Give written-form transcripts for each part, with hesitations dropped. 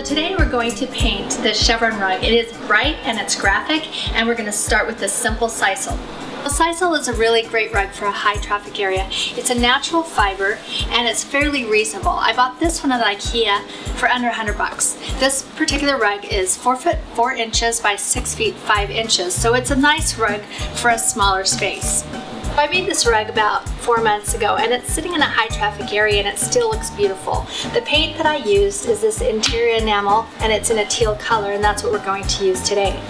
today we're going to paint the Chevron rug. It is bright and it's graphic, and we're going to start with this simple sisal. The sisal is a really great rug for a high traffic area. It's a natural fiber and it's fairly reasonable. I bought this one at IKEA for under 100 bucks. This particular rug is 4 foot 4 inches by 6 feet 5 inches, so it's a nice rug for a smaller space. I made this rug about 4 months ago and it's sitting in a high traffic area and it still looks beautiful. The paint that I used is this interior enamel and it's in a teal color, and that's what we're going to use today.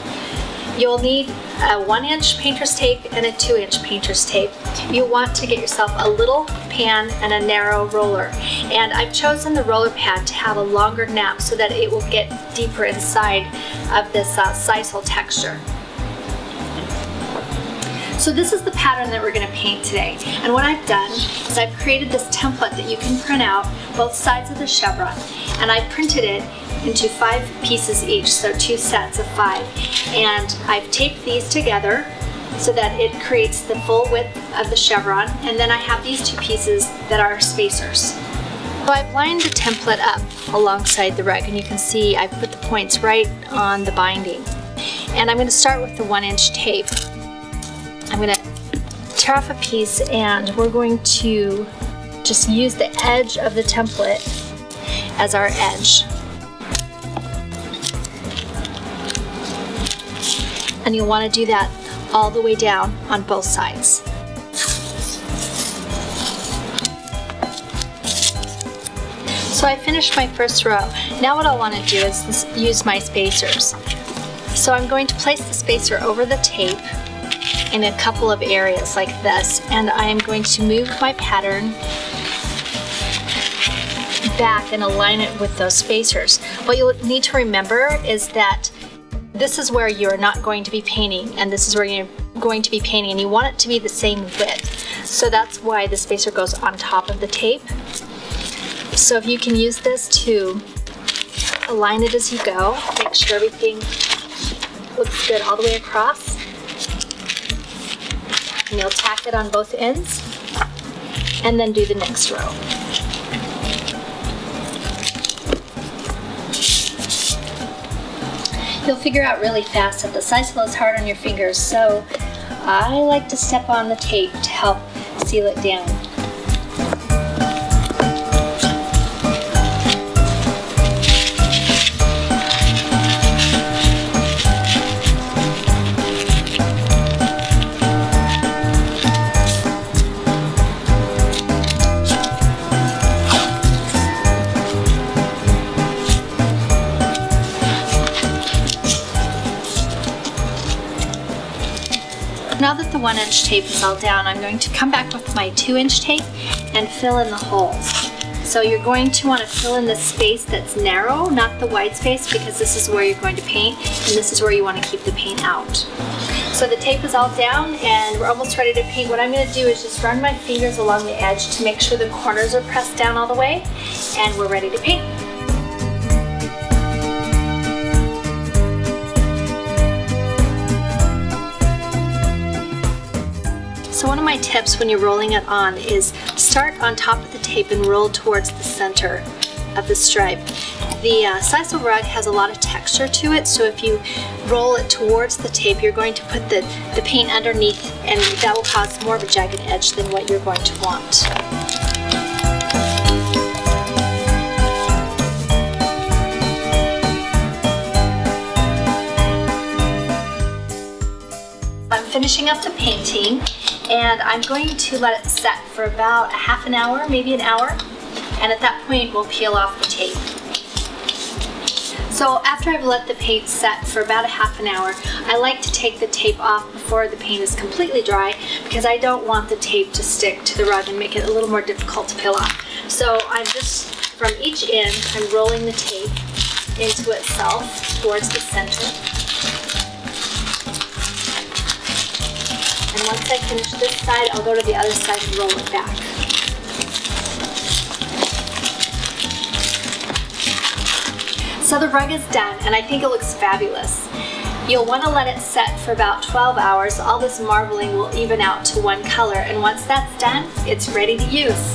You'll need a 1-inch painter's tape and a 2-inch painter's tape. You'll want to get yourself a little pan and a narrow roller. And I've chosen the roller pad to have a longer nap so that it will get deeper inside of this sisal texture. So this is the pattern that we're going to paint today. And what I've done is I've created this template that you can print out both sides of the chevron. And I've printed it into 5 pieces each, so 2 sets of 5. And I've taped these together so that it creates the full width of the chevron. And then I have these 2 pieces that are spacers. So I've lined the template up alongside the rug, and you can see I've put the points right on the binding. And I'm going to start with the 1-inch tape. I'm going to tear off a piece and we're going to just use the edge of the template as our edge. And you'll want to do that all the way down on both sides. So I finished my first row. Now what I want to do is use my spacers. So I'm going to place the spacer over the tape in a couple of areas like this, and I am going to move my pattern back and align it with those spacers. What you'll need to remember is that this is where you're not going to be painting and this is where you're going to be painting, and you want it to be the same width. So that's why the spacer goes on top of the tape. So if you can use this to align it as you go, make sure everything looks good all the way across. And you'll tack it on both ends and then do the next row. You'll figure out really fast that the sisal is hard on your fingers, so I like to step on the tape to help seal it down. Now that the 1-inch tape is all down, I'm going to come back with my 2-inch tape and fill in the holes. So you're going to want to fill in the space that's narrow, not the wide space, because this is where you're going to paint and this is where you want to keep the paint out. So the tape is all down and we're almost ready to paint. What I'm going to do is just run my fingers along the edge to make sure the corners are pressed down all the way, and we're ready to paint. So one of my tips when you're rolling it on is start on top of the tape and roll towards the center of the stripe. The sisal rug has a lot of texture to it, so if you roll it towards the tape, you're going to put the paint underneath, and that will cause more of a jagged edge than what you're going to want. I'm finishing up the painting, and I'm going to let it set for about a half an hour, maybe an hour, and at that point we'll peel off the tape. So after I've let the paint set for about a half an hour, I like to take the tape off before the paint is completely dry, because I don't want the tape to stick to the rug and make it a little more difficult to peel off. So I'm just, from each end, I'm rolling the tape into itself towards the center. And once I finish this side, I'll go to the other side and roll it back. So the rug is done, and I think it looks fabulous. You'll want to let it set for about 12 hours. All this marbling will even out to one color, and once that's done, it's ready to use.